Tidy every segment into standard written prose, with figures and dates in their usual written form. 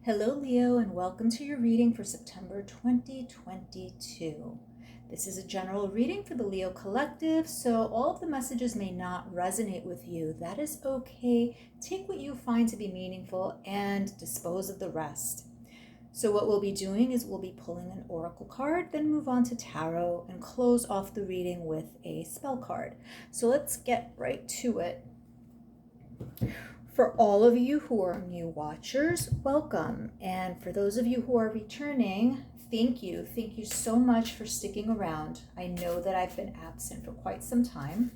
Hello Leo, and welcome to your reading for September 2022. This is a general reading for the Leo collective, so all of the messages may not resonate with you. That is okay. Take what you find to be meaningful and dispose of the rest. So what we'll be doing is we'll be pulling an oracle card, then move on to tarot and close off the reading with a spell card. So let's get right to it. For all of you who are new watchers, welcome. And for those of you who are returning, thank you. Thank you so much for sticking around. I know that I've been absent for quite some time.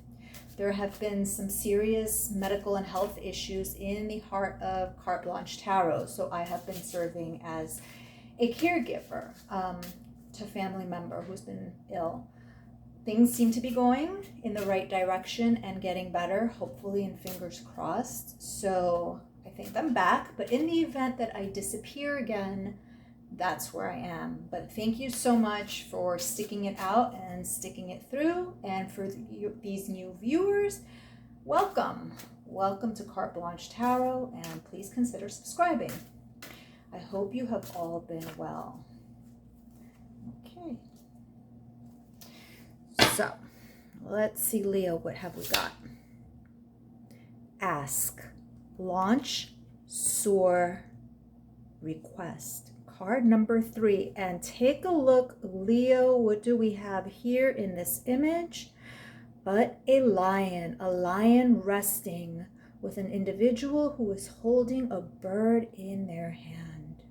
There have been some serious medical and health issues in the heart of Carte Blanche Tarot. So I have been serving as a caregiver to a family member who's been ill. Things seem to be going in the right direction and getting better, hopefully, and fingers crossed. So I think I'm back, but in the event that I disappear again, that's where I am. But thank you so much for sticking it out and sticking it through. And for these new viewers, welcome. Welcome to Carte Blanche Tarot, and please consider subscribing. I hope you have all been well. Okay. So, let's see, Leo, what have we got? Ask, launch, soar, request. Card number 3. And take a look, Leo, what do we have here in this image? But a lion resting with an individual who is holding a bird in their hand.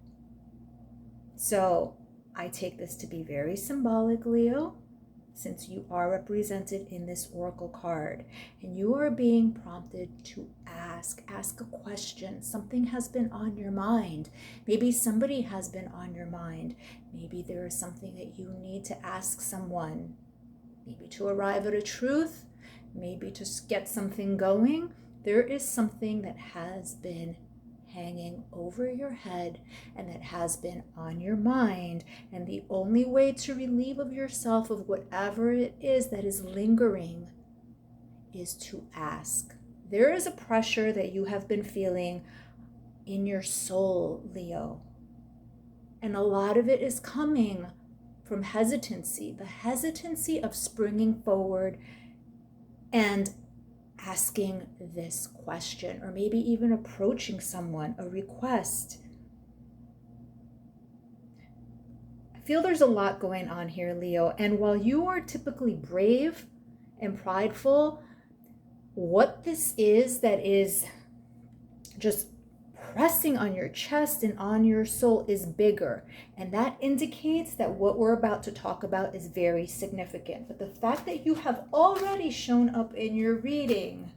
So, I take this to be very symbolic, Leo, since you are represented in this oracle card and you are being prompted to ask a question. Something has been on your mind. Maybe somebody has been on your mind. Maybe there is something that you need to ask someone, maybe to arrive at a truth, maybe to get something going. There is something that has been hanging over your head and that has been on your mind, and the only way to relieve of yourself of whatever it is that is lingering is to ask. There is a pressure that you have been feeling in your soul, Leo, and a lot of it is coming from hesitancy, the hesitancy of springing forward and asking this question, or maybe even approaching someone, a request. I feel there's a lot going on here, Leo, and while you are typically brave and prideful, what this is that is just pressing on your chest and on your soul is bigger, and that indicates that what we're about to talk about is very significant. But the fact that you have already shown up in your reading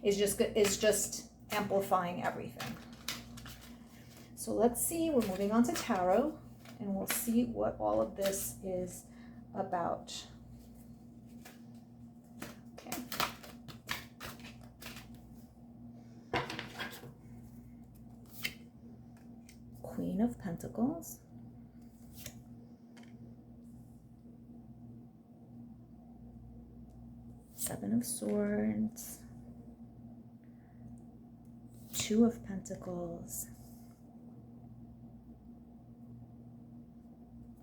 is just amplifying everything. So let's see, we're moving on to tarot, and we'll see what all of this is about. Okay. Queen of Pentacles, Seven of Swords, Two of Pentacles,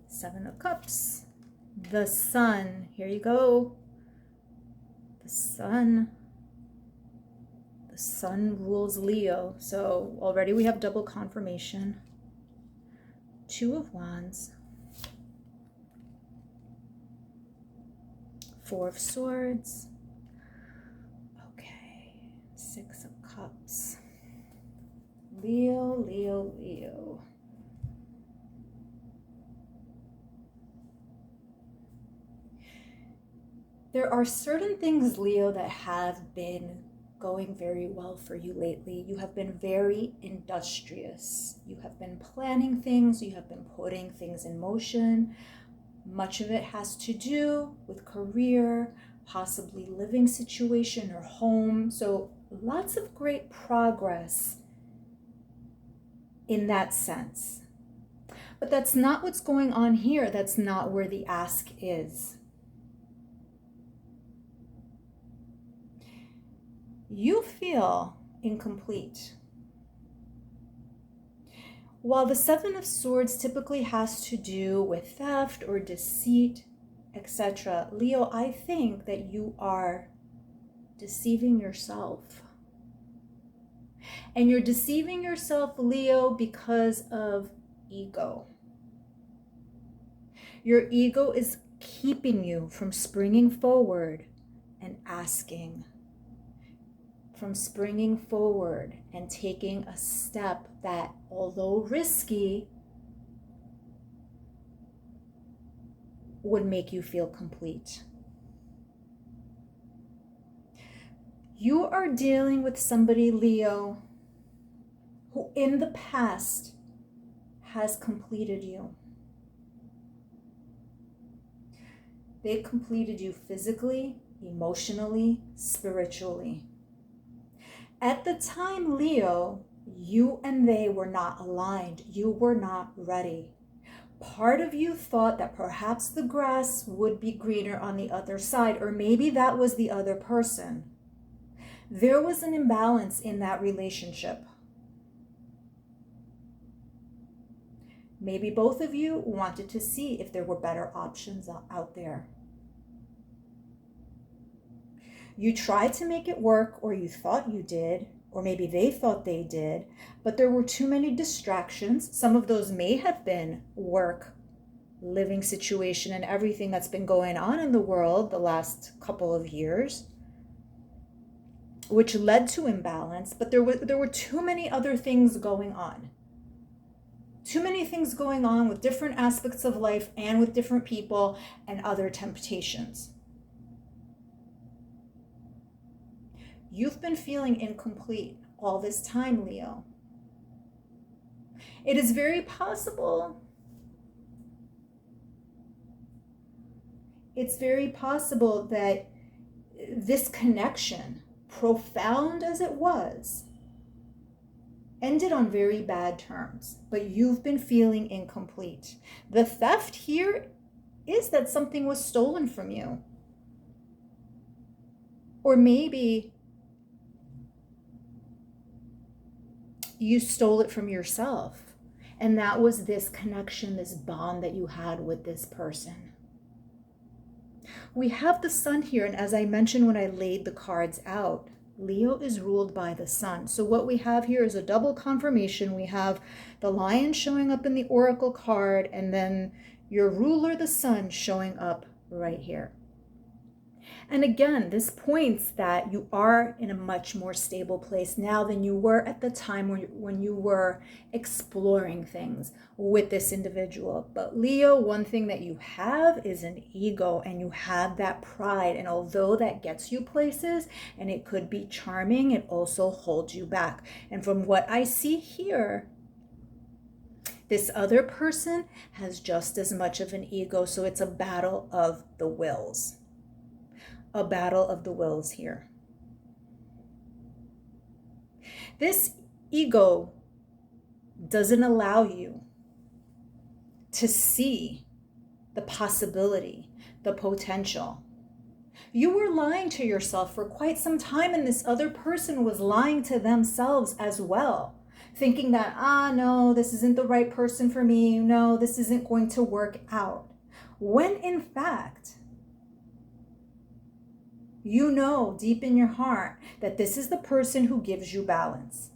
Seven of Cups, the Sun. Here you go. The Sun. The Sun rules Leo. So already we have double confirmation. Two of Wands, Four of Swords, okay, Six of Cups. Leo, Leo, Leo. There are certain things, Leo, that have been going very well for you lately. You have been very industrious. You have been planning things. You have been putting things in motion. Much of it has to do with career, possibly living situation or home. So lots of great progress in that sense. But that's not what's going on here. That's not where the ask is. You feel incomplete. While the Seven of Swords typically has to do with theft or deceit, etc., Leo, I think that you are deceiving yourself. And you're deceiving yourself, Leo, because of ego. Your ego is keeping you from springing forward and asking, from springing forward and taking a step that, although risky, would make you feel complete. You are dealing with somebody, Leo, who in the past has completed you. They completed you physically, emotionally, spiritually. At the time, Leo, you and they were not aligned. You were not ready. Part of you thought that perhaps the grass would be greener on the other side, or maybe that was the other person. There was an imbalance in that relationship. Maybe both of you wanted to see if there were better options out there. You tried to make it work, or you thought you did, or maybe they thought they did, but there were too many distractions. Some of those may have been work, living situation, and everything that's been going on in the world the last couple of years, which led to imbalance, but there were too many other things going on. Too many things going on with different aspects of life and with different people and other temptations. You've been feeling incomplete all this time, Leo. It is very possible. It's very possible that this connection, profound as it was, ended on very bad terms, but you've been feeling incomplete. The theft here is that something was stolen from you. Or maybe you stole it from yourself. And that was this connection, this bond that you had with this person. We have the sun here, and as I mentioned when I laid the cards out, Leo is ruled by the sun. So what we have here is a double confirmation. We have the lion showing up in the oracle card, and then your ruler, the sun, showing up right here. And again, this points that you are in a much more stable place now than you were at the time when you were exploring things with this individual. But Leo, one thing that you have is an ego, and you have that pride. And although that gets you places and it could be charming, it also holds you back. And from what I see here, this other person has just as much of an ego. So it's a battle of the wills. A battle of the wills here. This ego doesn't allow you to see the possibility, the potential. You were lying to yourself for quite some time, and this other person was lying to themselves as well, thinking that, no, this isn't the right person for me. No, this isn't going to work out. When in fact, you know deep in your heart that this is the person who gives you balance.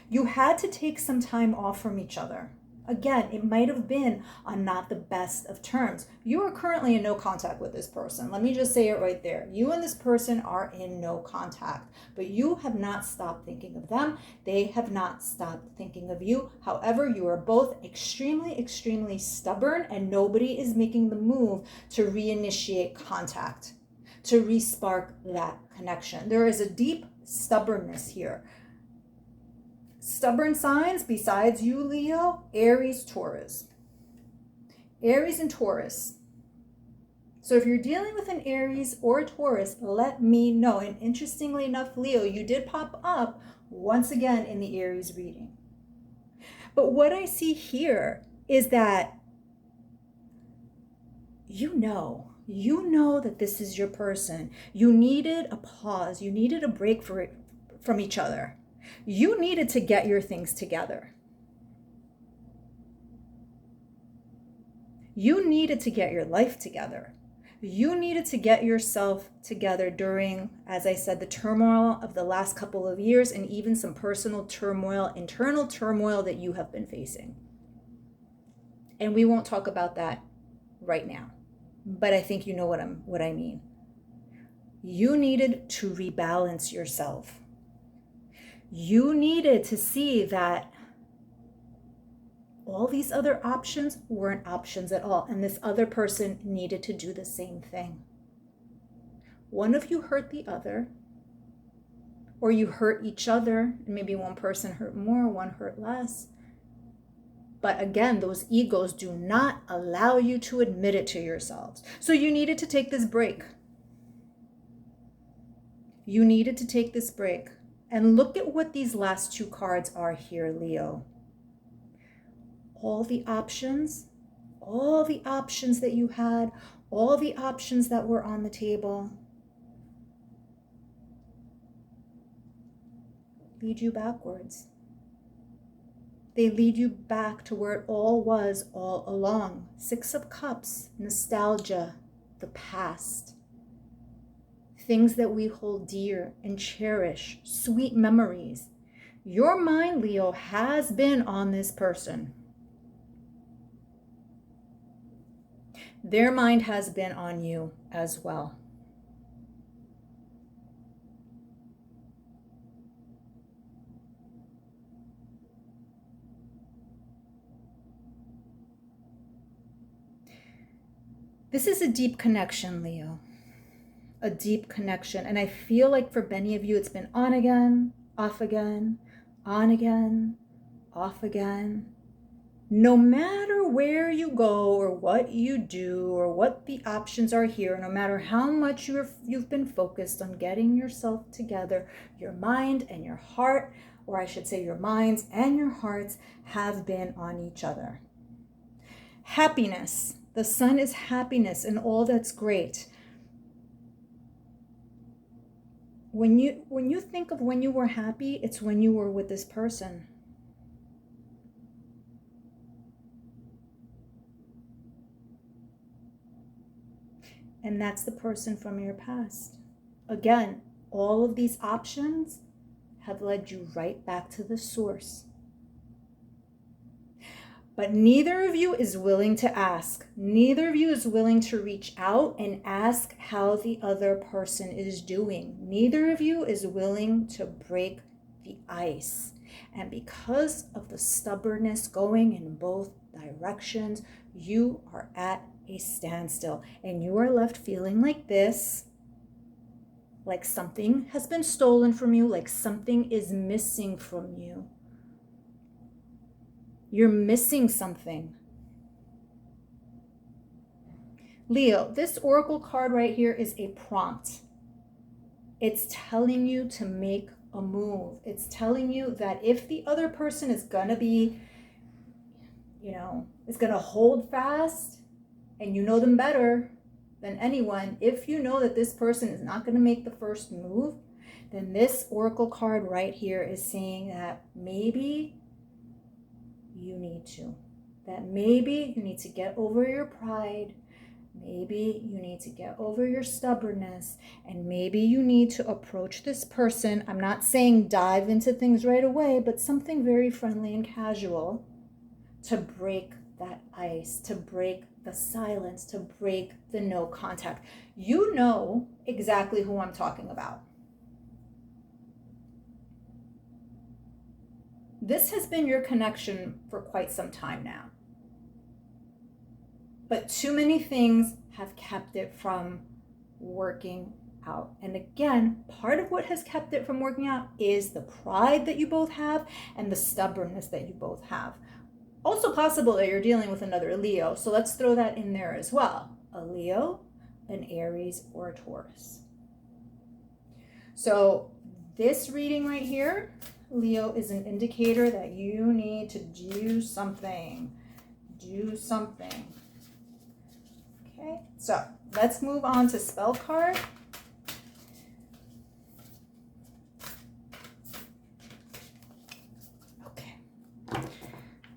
You had to take some time off from each other. Again, it might have been on not the best of terms. You are currently in no contact with this person. Let me just say it right there. You and this person are in no contact, but you have not stopped thinking of them. They have not stopped thinking of you. However, you are both extremely, extremely stubborn, and nobody is making the move to reinitiate contact, to respark that connection. There is a deep stubbornness here. Stubborn signs besides you, Leo: Aries, Taurus. Aries and Taurus. So if you're dealing with an Aries or a Taurus, let me know. And interestingly enough, Leo, you did pop up once again in the Aries reading. But what I see here is that you know that this is your person. You needed a pause. You needed a break from each other. You needed to get your things together. You needed to get your life together. You needed to get yourself together during, as I said, the turmoil of the last couple of years, and even some personal turmoil, internal turmoil that you have been facing. And we won't talk about that right now, but I think you know what I mean. You needed to rebalance yourself. You needed to see that all these other options weren't options at all, and this other person needed to do the same thing. One of you hurt the other, or you hurt each other, and maybe one person hurt more, one hurt less. But again, those egos do not allow you to admit it to yourselves. So you needed to take this break. You needed to take this break. And look at what these last two cards are here, Leo. All the options that you had, all the options that were on the table lead you backwards. They lead you back to where it all was all along. Six of Cups, nostalgia, the past. Things that we hold dear and cherish, sweet memories. Your mind, Leo, has been on this person. Their mind has been on you as well. This is a deep connection, Leo. A deep connection. And I feel like for many of you, it's been on again, off again, on again, off again. No matter where you go or what you do or what the options are here, no matter how much you've been focused on getting yourself together, your mind and your heart, or I should say your minds and your hearts have been on each other. Happiness. The sun is happiness and all that's great. When you think of when you were happy, it's when you were with this person. And that's the person from your past. Again, all of these options have led you right back to the source. But neither of you is willing to ask. Neither of you is willing to reach out and ask how the other person is doing. Neither of you is willing to break the ice. And because of the stubbornness going in both directions, you are at a standstill. And you are left feeling like this, like something has been stolen from you, like something is missing from you. You're missing something. Leo, this oracle card right here is a prompt. It's telling you to make a move. It's telling you that if the other person is going to be, is going to hold fast, and you know them better than anyone, if you know that this person is not going to make the first move, then this oracle card right here is saying that maybe you need to. That maybe you need to get over your pride. Maybe you need to get over your stubbornness. And maybe you need to approach this person. I'm not saying dive into things right away, but something very friendly and casual to break that ice, to break the silence, to break the no contact. You know exactly who I'm talking about. This has been your connection for quite some time now. But too many things have kept it from working out. And again, part of what has kept it from working out is the pride that you both have and the stubbornness that you both have. Also possible that you're dealing with another Leo, so let's throw that in there as well. A Leo, an Aries, or a Taurus. So this reading right here, Leo, is an indicator that you need to do something. Do something. Okay, so let's move on to spell card. Okay,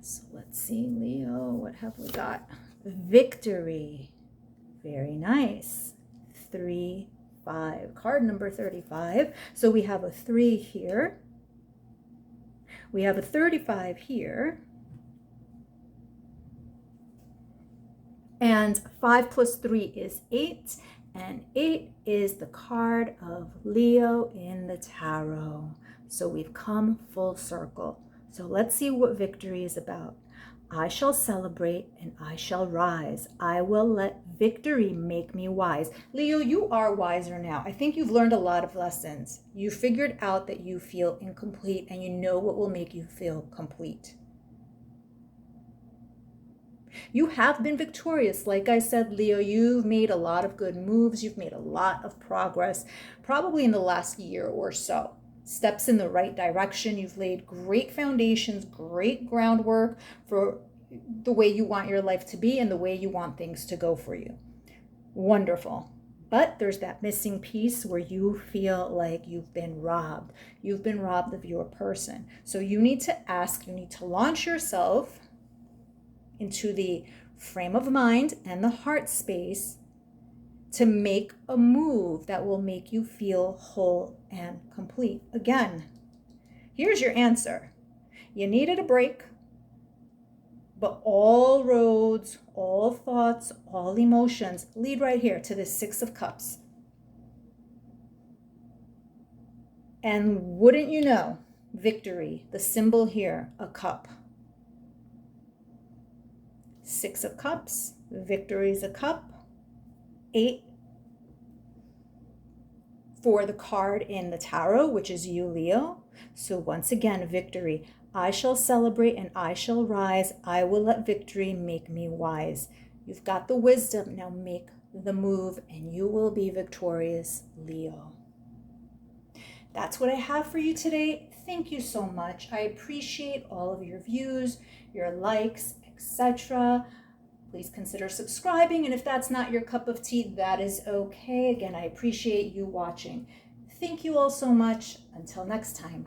so let's see, Leo, what have we got? Victory. Very nice. 3, 5. Card number 35. So we have a 3 here. We have a 35 here. And 5 plus 3 is 8. And 8 is the card of Leo in the tarot. So we've come full circle. So let's see what victory is about. I shall celebrate and I shall rise. I will let victory make me wise. Leo, you are wiser now. I think you've learned a lot of lessons. You figured out that you feel incomplete and you know what will make you feel complete. You have been victorious. Like I said, Leo, you've made a lot of good moves. You've made a lot of progress, probably in the last year or so. Steps in the right direction. You've laid great foundations, great groundwork for the way you want your life to be and the way you want things to go for you. Wonderful. But there's that missing piece where you feel like you've been robbed. You've been robbed of your person. So you need to ask, you need to launch yourself into the frame of mind and the heart space to make a move that will make you feel whole and complete. Again, here's your answer. You needed a break, but all roads, all thoughts, all emotions lead right here to the 6 of Cups. And wouldn't you know, victory, the symbol here, a cup. 6 of Cups, victory is a cup. 8 for the card in the tarot, which is you, Leo. So once again, victory. I shall celebrate and I shall rise. I will let victory make me wise. You've got the wisdom. Now make the move and you will be victorious, Leo. That's what I have for you today. Thank you so much. I appreciate all of your views, your likes, etc. Please consider subscribing, and if that's not your cup of tea, that is okay. Again, I appreciate you watching. Thank you all so much. Until next time.